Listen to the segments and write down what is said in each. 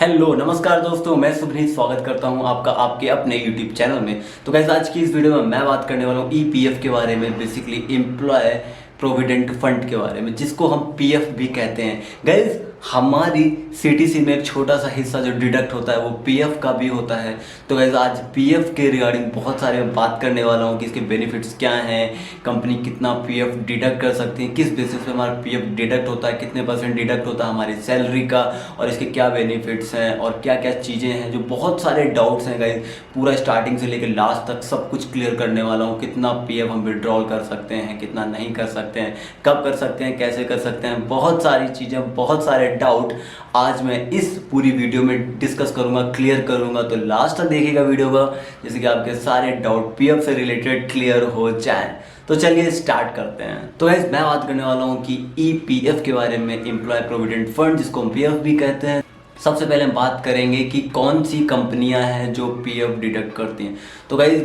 Hello नमस्कार दोस्तों, मैं सुभनीत स्वागत करता हूं आपका आपके अपने यूट्यूब चैनल में। तो गाइस आज की इस वीडियो में मैं बात करने वाला हूं ईपीएफ के बारे में, बेसिकली एम्प्लॉय प्रोविडेंट फंड के बारे में, जिसको हम पीएफ भी कहते हैं। गाइस हमारी सीटीसी में एक छोटा सा हिस्सा जो डिडक्ट होता है वो पीएफ का भी होता है। तो गाइस आज पीएफ के रिगार्डिंग बहुत सारे बात करने वाला हूँ कि इसके बेनिफिट्स क्या हैं, कंपनी कितना पीएफ डिडक्ट कर सकती है, किस बेसिस पे हमारा पीएफ डिडक्ट होता है, कितने % डिडक्ट होता है हमारी सैलरी का, और इसके क्या बेनिफिट्स हैं और क्या क्या चीज़ें हैं। जो बहुत सारे डाउट्स हैं गाइस, पूरा स्टार्टिंग से लेकर लास्ट तक सब कुछ क्लियर करने वाला हूँ। कितना पीएफ हम विड्रॉल कर सकते हैं, कितना नहीं कर सकते हैं, कब कर सकते हैं, कैसे कर सकते हैं, बहुत सारी चीज़ें, बहुत सारे डाउट आज मैं इस पूरी वीडियो में डिस्कस करूंगा, क्लियर करूंगा। तो लास्ट तक देखिएगा वीडियो का, जैसे कि आपके सारे डाउट पीएफ से रिलेटेड क्लियर हो जाए। तो चलिए स्टार्ट करते हैं। तो गाइस मैं बात करने वाला हूं कि ईपीएफ के बारे में, एम्प्लॉय प्रोविडेंट फंड, जिसको हम पीएफ भी कहते हैं। सबसे पहले हम बात करेंगे कि कौन सी कंपनियां हैं जो पीएफ डिडक्ट करती हैं। तो गाइस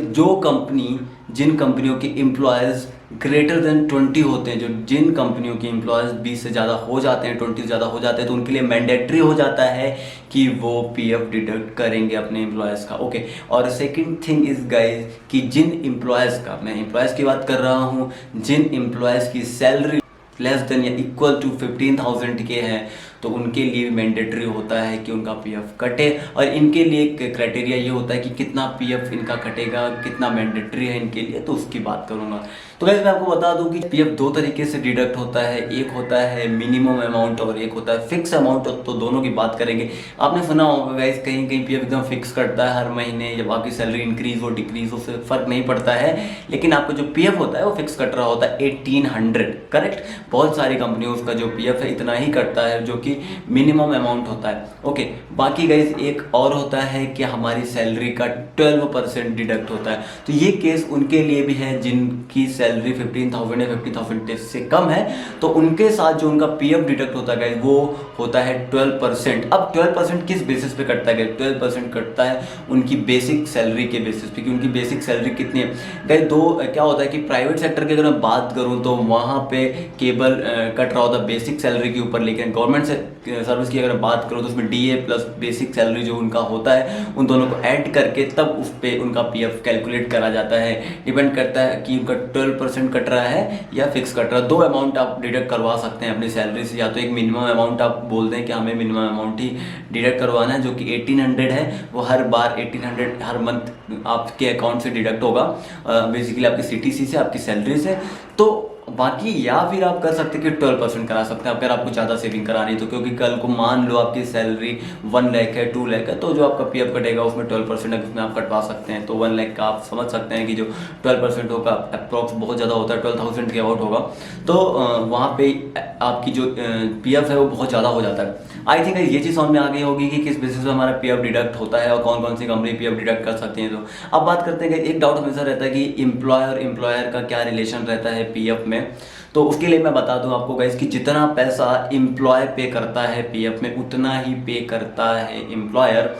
जिन कंपनियों के एम्प्लॉयज़ ग्रेटर देन 20 होते हैं, जिन कंपनियों के एम्प्लॉयज़ 20 से ज़्यादा हो जाते हैं, 20 से ज़्यादा हो जाते हैं, तो उनके लिए मैंडेटरी हो जाता है कि वो पीएफ डिडक्ट करेंगे अपने एम्प्लॉयज़ का। ओके, और सेकंड थिंग इज़ गाइस कि जिन एम्प्लॉयज़ का, मैं एम्प्लॉयज़ की बात कर रहा हूँ, जिन एम्प्लॉयज़ की सैलरी लेस देन या इक्वल टू 15,000 के हैं, तो उनके लिए मैंडेटरी होता है कि उनका पीएफ कटे। और इनके लिए एक क्राइटेरिया ये होता है कि कितना पीएफ इनका कटेगा, कितना मैंडेटरी है इनके लिए, तो उसकी बात करूँगा। तो गाइस मैं आपको बता दूं कि पीएफ दो तरीके से डिडक्ट होता है, एक होता है मिनिमम अमाउंट और एक होता है फिक्स अमाउंट। तो दोनों की बात करेंगे। आपने सुना होगा गाइस, कहीं कहीं पीएफ एकदम फिक्स कटता है हर महीने, जब आपकी सैलरी इंक्रीज हो डिक्रीज हो उससे फर्क नहीं पड़ता है, लेकिन आपका जो पीएफ होता है वो फिक्स कट रहा होता है 1800, करेक्ट। बहुत सारी कंपनियों उसका जो पीएफ है इतना ही कटता है, जो कि मिनिमम अमाउंट होता है। ओके, बाकी गाइस एक और होता है कि हमारी सैलरी का 12% डिडक्ट होता है। तो ये केस उनके लिए भी है जिनकी सैलरी 15,000 या 50,000 से कम है, तो उनके साथ जो उनका पीएफ डिडक्ट होता है गाइस वो होता है 12%। अब 12% किस बेसिस पे कटता है गाइस? 12% कटता है उनकी बेसिक सैलरी के बेसिस पे, कि उनकी बेसिक सैलरी कितनी है। गाइस क्या होता है कि प्राइवेट सेक्टर की अगर मैं बात करूँ तो वहाँ पे केवल कट रहा होता है बेसिक सैलरी के ऊपर, लेकिन गवर्नमेंट से सर्विस की अगर बात करो तो उसमें डीए प्लस बेसिक सैलरी जो उनका होता है, उन दोनों को ऐड करके तब उस पर उनका पीएफ कैलकुलेट करा जाता है। डिपेंड करता है कि उनका 12% कट रहा है या फिक्स कट रहा है। दो अमाउंट आप डिडक्ट करवा सकते हैं अपनी सैलरी से, या तो एक मिनिमम अमाउंट आप बोल दें कि हमें मिनिमम अमाउंट ही डिडक्ट करवाना है, जो कि 1800 है, वो हर बार 1800 हर मंथ आपके अकाउंट से डिडक्ट होगा, बेसिकली आपकी सीटीसी से, आपकी सैलरी से। तो बाकी या फिर आप कर सकते हैं कि 12% करा सकते हैं अगर आपको ज़्यादा सेविंग करानी तो, क्योंकि कल को मान लो आपकी सैलरी 1 लाख है, 2 लाख है, तो जो आपका पीएफ कटेगा उसमें 12% उसमें आप कटवा सकते हैं। तो 1 लाख का आप समझ सकते हैं कि जो 12% होगा अप्रॉक्स बहुत ज़्यादा होता है, 12,000 के अबाउट होगा। तो वहाँ पे आपकी जो पीएफ है वो बहुत ज़्यादा हो जाता है। आई थिंक ये चीज़ समझ में आ गई होगी कि किस बेसिस पे हमारा पीएफ डिडक्ट होता है और कौन कौन सी कंपनी पीएफ डिडक्ट कर सकती है। तो अब बात करते हैं कि एक डाउट हमेशा रहता है कि एम्प्लॉयर और एम्प्लॉयर का क्या रिलेशन रहता है पीएफ में। तो उसके लिए मैं बता दूं आपको गाइस कि जितना पैसा एम्प्लॉय पे करता है पीएफ में, उतना ही पे करता है एम्प्लॉयर।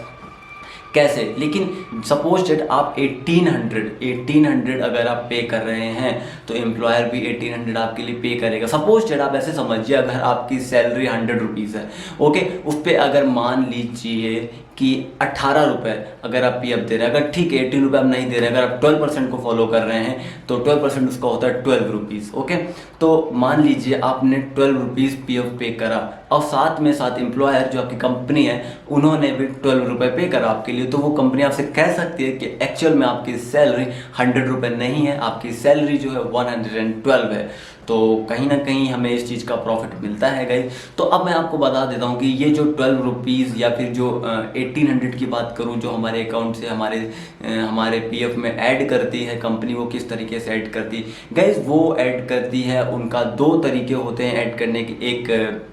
कैसे? लेकिन सपोज डेट आप 1800 अगर आप पे कर रहे हैं तो एम्प्लॉयर भी 1800 आपके लिए पे करेगा। सपोज डेट आप ऐसे समझिए, अगर आपकी सैलरी 100 रुपीज़ है, ओके, उस पर अगर मान लीजिए कि 18 रुपये अगर आप पीएफ दे रहे हैं, अगर ठीक है 18 रुपये आप नहीं दे रहे हैं, अगर आप 12% को फॉलो कर रहे हैं तो 12% उसका होता है 12 रुपीज़। ओके, तो मान लीजिए आपने 12 रुपीज़ पीएफ पे करा, और साथ में साथ एम्प्लॉयर जो आपकी कंपनी है उन्होंने भी 12 रुपये पे करा आपके लिए, तो वो कंपनी आपसे कह सकती है कि एक्चुअल में आपकी सैलरी 100 रुपये नहीं है, आपकी सैलरी जो है 112 है। तो कहीं ना कहीं हमें इस चीज़ का प्रॉफिट मिलता है गाइस। तो अब मैं आपको बता देता हूँ कि ये जो 12 रुपीज़ या फिर जो 1800 की बात करूँ जो हमारे अकाउंट से हमारे पीएफ में ऐड करती है कंपनी, वो किस तरीके से ऐड करती है गाइस? वो ऐड करती है, उनका दो तरीके होते हैं ऐड करने के, एक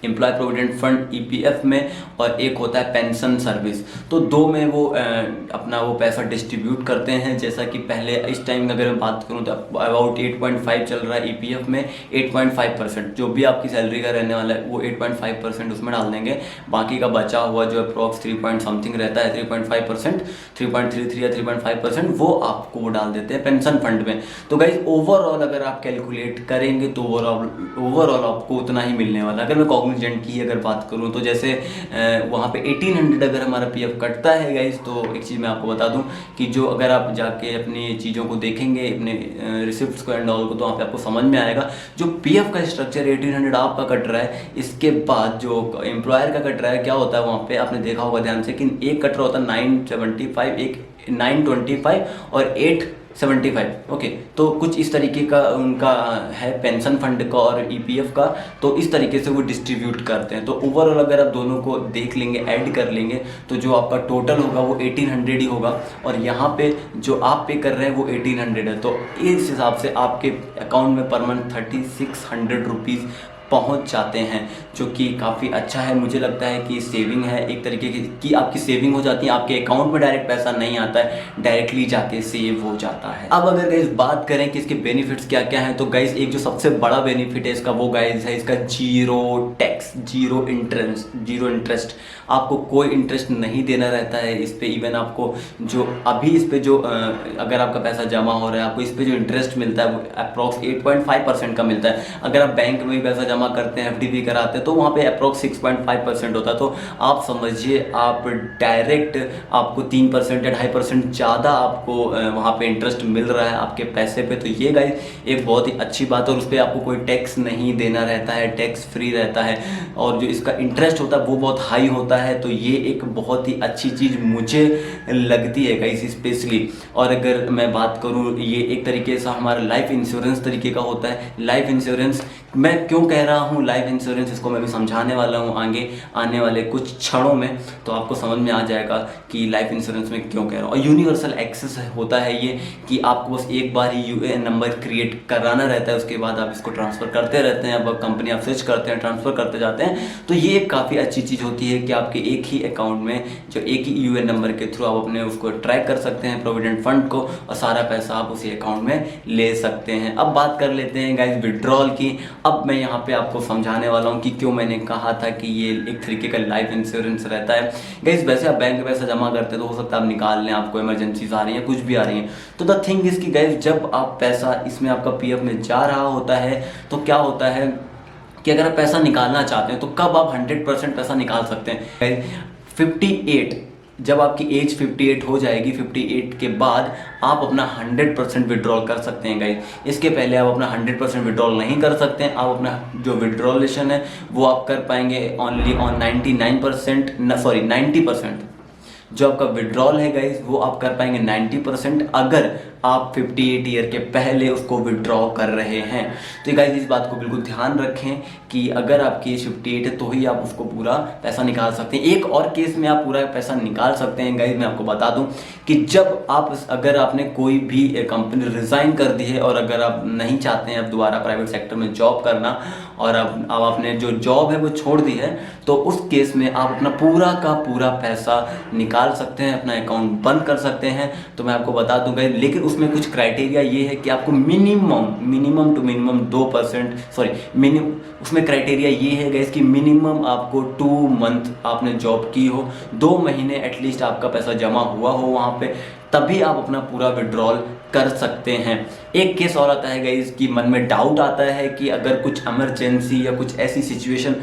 एम्प्लॉय प्रोविडेंट फंड ईपीएफ में और एक होता है पेंशन सर्विस। तो दो में वो अपना वो पैसा डिस्ट्रीब्यूट करते हैं। जैसा कि पहले इस टाइम अगर मैं बात करूं तो अबाउट 8.5 चल रहा है ईपीएफ में। 8.5% जो भी आपकी सैलरी का रहने वाला है वो 8.5% उसमें डाल देंगे। बाकी का बचा हुआ जो अप्रॉक्स 3 पॉइंट समथिंग रहता है, 3.5%, 3.33 या 3.5% वो आपको वो डाल देते हैं पेंशन फंड में। तो गाइज ओवरऑल अगर आप कैलकुलेट करेंगे तो ओवरऑल आपको उतना ही मिलने वाला है। अगर मैं कॉग्निजेंट की अगर बात करूँ तो जैसे वहाँ पे 1800 अगर हमारा पीएफ कटता है गाइस, तो एक चीज़ मैं आपको बता दूं कि जो अगर आप जाके अपनी चीज़ों को देखेंगे, अपने रिसिप्ट्स को एंड ऑल को, तो वहाँ पे आपको समझ में आएगा जो पीएफ का स्ट्रक्चर 1800 आपका कट रहा है, इसके बाद जो एम्प्लॉयर का कट रहा है क्या होता है वहाँ पे आपने देखा होगा ध्यान से कि एक कट रहा होता है 975, एक 925 और 875। ओके, तो कुछ इस तरीके का उनका है पेंशन फंड का और ईपीएफ का, तो इस तरीके से वो डिस्ट्रीब्यूट करते हैं। तो ओवरऑल अगर आप दोनों को देख लेंगे, ऐड कर लेंगे, तो जो आपका टोटल होगा वो 1800 ही होगा, और यहाँ पे जो आप पे कर रहे हैं वो 1800 है। तो इस हिसाब से आपके अकाउंट में पर मंथ 3600 रुपीज़ पहुंच जाते हैं, जो कि काफ़ी अच्छा है। मुझे लगता है कि सेविंग है एक तरीके की आपकी सेविंग हो जाती है, आपके अकाउंट में डायरेक्ट पैसा नहीं आता है, डायरेक्टली जाके सेव हो जाता है। अब अगर गाइस बात करें कि इसके बेनिफिट्स क्या क्या हैं, तो गाइस एक जो सबसे बड़ा बेनिफिट है इसका वो गाइस है इसका जीरो टैक्स, जीरो इंटरेस्ट। आपको कोई इंटरेस्ट नहीं देना रहता है इस पे। इवन आपको जो अभी इस पे जो अगर आपका पैसा जमा हो रहा है, आपको इस पे जो इंटरेस्ट मिलता है वो अप्रॉक्स 8.5% का मिलता है। अगर आप बैंक में भी पैसा जमा करते हैं, एफडी भी कराते हैं, तो वहाँ पे अप्रॉक्स 6.5% होता है। तो आप समझिए आप डायरेक्ट आपको 3% या 2.5% ज़्यादा आपको वहाँ पे इंटरेस्ट मिल रहा है आपके पैसे पे। तो ये गाइस एक बहुत ही अच्छी बात है, और उस पर आपको कोई टैक्स नहीं देना रहता है, टैक्स फ्री रहता है, और जो इसका इंटरेस्ट होता है वो बहुत हाई होता है। तो ये एक बहुत ही अच्छी चीज़ मुझे लगती है गाइस स्पेशली। और अगर मैं बात करूँ, ये एक तरीके से हमारा लाइफ इंश्योरेंस तरीके का होता है। लाइफ इंश्योरेंस मैं क्यों कह रहा हूँ लाइफ इंश्योरेंस, इसको मैं भी समझाने वाला हूँ आगे आने वाले कुछ क्षणों में, तो आपको समझ में आ जाएगा कि लाइफ इंश्योरेंस में क्यों कह रहा हूँ। और यूनिवर्सल एक्सेस होता है ये कि आपको बस एक बार ही यूएएन नंबर क्रिएट कराना रहता है, उसके बाद आप इसको ट्रांसफ़र करते रहते हैं। अब कंपनी आप स्विच करते हैं, ट्रांसफ़र करते जाते हैं। तो ये एक काफ़ी अच्छी चीज़ होती है कि आपके एक ही अकाउंट में जो एक ही यूएएन नंबर के थ्रू आप अपने उसको ट्रैक कर सकते हैं प्रोविडेंट फंड को, और सारा पैसा आप उसी अकाउंट में ले सकते हैं। अब बात कर लेते हैं गाइस विड्रॉल की। अब मैं यहाँ पे आपको समझाने वाला हूँ कि क्यों मैंने कहा था कि ये एक तरीके का लाइफ इंश्योरेंस रहता है। गाइस वैसे आप बैंक में पैसा जमा करते हैं तो हो सकता है आप निकाल लें, आपको इमरजेंसीज आ रही हैं, कुछ भी आ रही हैं, तो द थिंग इज कि गाइस जब आप पैसा इसमें आपका पीएफ में जा रहा होता है, तो क्या होता है कि अगर आप पैसा निकालना चाहते हैं तो कब आप 100% पैसा निकाल सकते हैं। 58 जब आपकी एज 58 हो जाएगी, 58 के बाद आप अपना 100% विड्रॉल कर सकते हैं गाइस। इसके पहले आप अपना 100% विड्रॉल नहीं कर सकते हैं। आप अपना जो विड्रॉलेशन है वो आप कर पाएंगे ओनली ऑन 90%। जो आपका विड्रॉल है गाइस वो आप कर पाएंगे 90% अगर आप 58 ईयर के पहले उसको विड्रॉ कर रहे हैं। तो गाइस इस बात को बिल्कुल ध्यान रखें कि अगर आपकी एज 58 है तो ही आप उसको पूरा पैसा निकाल सकते हैं। एक और केस में आप पूरा पैसा निकाल सकते हैं गाइस, मैं आपको बता दूं कि जब आप अगर आपने कोई भी कंपनी रिज़ाइन कर दी है और अगर आप नहीं चाहते हैं अब दोबारा प्राइवेट सेक्टर में जॉब करना, और अब आपने जो जॉब है वो छोड़ दी है, तो उस केस में आप अपना पूरा का पूरा पैसा निकाल सकते हैं, अपना अकाउंट बंद कर सकते हैं। तो मैं आपको बता दूंगा, लेकिन उसमें कुछ क्राइटेरिया ये है कि आपको मिनिमम टू मिनिमम 2% उसमें क्राइटेरिया ये है गाइस कि मिनिमम आपको 2 मंथ आपने जॉब की हो, 2 महीने एटलीस्ट आपका पैसा जमा हुआ हो वहाँ पे, तभी आप अपना पूरा विड्रॉल कर सकते हैं। एक केस और आता है गाइस कि मन में डाउट आता है कि अगर कुछ इमरजेंसी या कुछ ऐसी सिचुएशन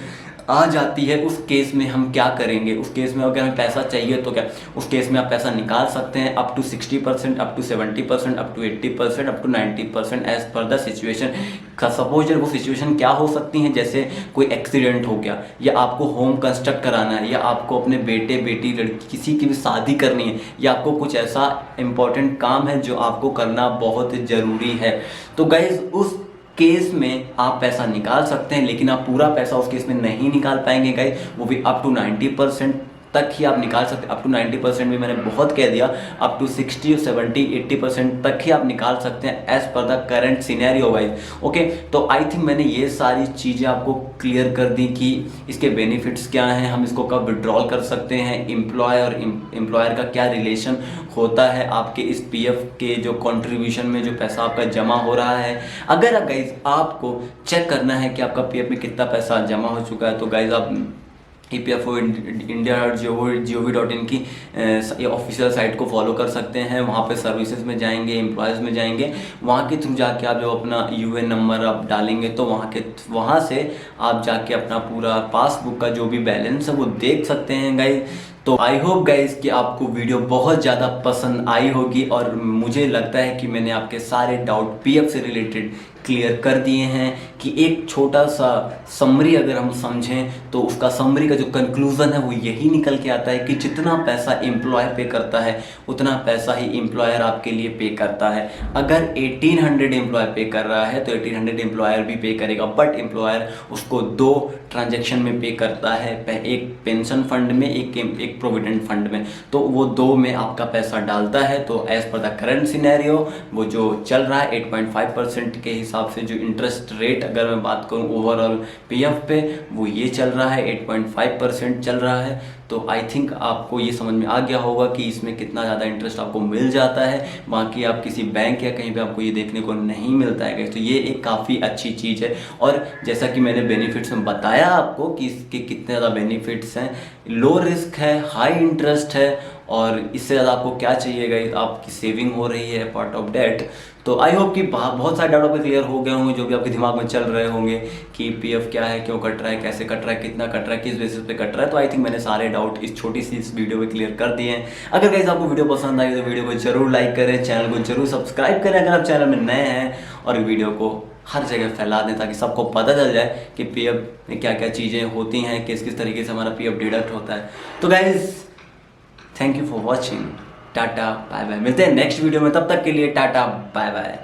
आ जाती है, उस केस में हम क्या करेंगे। उस केस में अगर हमें पैसा चाहिए तो क्या, उस केस में आप पैसा निकाल सकते हैं up to 60%, up to 70%, up to 80%, up to 90% as per the situation. Suppose वो सिचुएशन क्या हो सकती हैं, जैसे कोई एक्सीडेंट हो गया, या आपको होम कंस्ट्रक्ट कराना है, या आपको अपने बेटे बेटी लड़की किसी की भी शादी करनी है, या आपको कुछ ऐसा इंपॉर्टेंट काम है जो आपको करना बहुत ज़रूरी है। तो गाइज उस केस में आप पैसा निकाल सकते हैं, लेकिन आप पूरा पैसा उस केस में नहीं निकाल पाएंगे गाइस, वो भी अप टू 90% तक ही आप निकाल सकते हैं। अप टू 90% भी मैंने बहुत कह दिया, अप टू 60, 70, 80% तक ही आप निकाल सकते हैं as per the current scenario wise. Okay, तो आई थिंक मैंने ये सारी चीज़ें आपको क्लियर कर दी कि इसके बेनिफिट्स क्या हैं, हम इसको कब विड्रॉल कर सकते हैं, एम्प्लॉय और एम्प्लॉयर का क्या रिलेशन होता है आपके इस पीएफ के जो कंट्रीब्यूशन में जो पैसा आपका जमा हो रहा है। अगर गाइज आपको चेक करना है कि आपका पीएफ में कितना पैसा जमा हो चुका है, तो गाइज आप EPFO India.gov.in की ऑफिशियल साइट को फॉलो कर सकते हैं। वहाँ पे सर्विसेज में जाएंगे, एम्प्लॉयज़ में जाएंगे, वहाँ के थ्रू जाके आप जब अपना UN नंबर आप डालेंगे तो वहाँ से आप जाके अपना पूरा पासबुक का जो भी बैलेंस है वो देख सकते हैं गाइज। तो आई होप गाइज कि आपको वीडियो बहुत ज़्यादा पसंद आई होगी और मुझे लगता है कि मैंने आपके सारे डाउट PF से रिलेटेड क्लियर कर दिए हैं कि एक छोटा सा समरी अगर हम समझें तो उसका समरी का जो कंक्लूज़न है वो यही निकल के आता है कि जितना पैसा एम्प्लॉयर पे करता है उतना पैसा ही एम्प्लॉयर आपके लिए पे करता है। अगर 1800 एम्प्लॉयर पे कर रहा है तो 1800 एम्प्लॉयर भी पे करेगा, बट एम्प्लॉयर उसको 2 ट्रांजैक्शन में पे करता है, एक पेंशन फंड में, एक प्रोविडेंट फंड में। तो वो 2 में आपका पैसा डालता है। तो as per the current scenario वो जो चल रहा है 8.5% के हिसाब से जो इंटरेस्ट रेट अगर मैं बात करूं ओवरऑल PF पे वो ये चल रहा है 8.5% चल रहा है। तो आई थिंक आपको ये समझ में आ गया होगा कि इसमें कितना ज़्यादा इंटरेस्ट आपको मिल जाता है। बाकी आप किसी बैंक या कहीं पे आपको ये देखने को नहीं मिलता है। तो ये एक काफ़ी अच्छी चीज़ है। और जैसा कि मैंने बेनिफिट्स में बताया आपको कि इसके कितने ज़्यादा बेनिफिट्स हैं, लो रिस्क है, हाई इंटरेस्ट है, और इससे ज़्यादा आपको क्या चाहिएगा, आपकी सेविंग हो रही है पार्ट ऑफ डेट। तो आई होप कि बहुत सारे डाउट आपके क्लियर हो गए होंगे जो भी आपके दिमाग में चल रहे होंगे कि PF क्या है, क्यों कट रहा है, कैसे कट रहा है, कितना कट रहा है, किस बेसिस पे कट रहा है। तो आई थिंक मैंने सारे डाउट इस छोटी सी इस वीडियो में क्लियर कर दिए हैं। अगर गाइस आपको वीडियो पसंद आई तो वीडियो को जरूर लाइक करें, चैनल को जरूर सब्सक्राइब करें अगर आप चैनल में नए हैं, और वीडियो को हर जगह फैला दें ताकि सबको पता चल जाए कि PF में क्या क्या चीज़ें होती हैं, किस किस तरीके से हमारा PF डिडक्ट होता है। तो guys thank you for watching, tata bye bye. मिलते हैं नेक्स्ट वीडियो में, तब तक के लिए टाटा बाय बाय।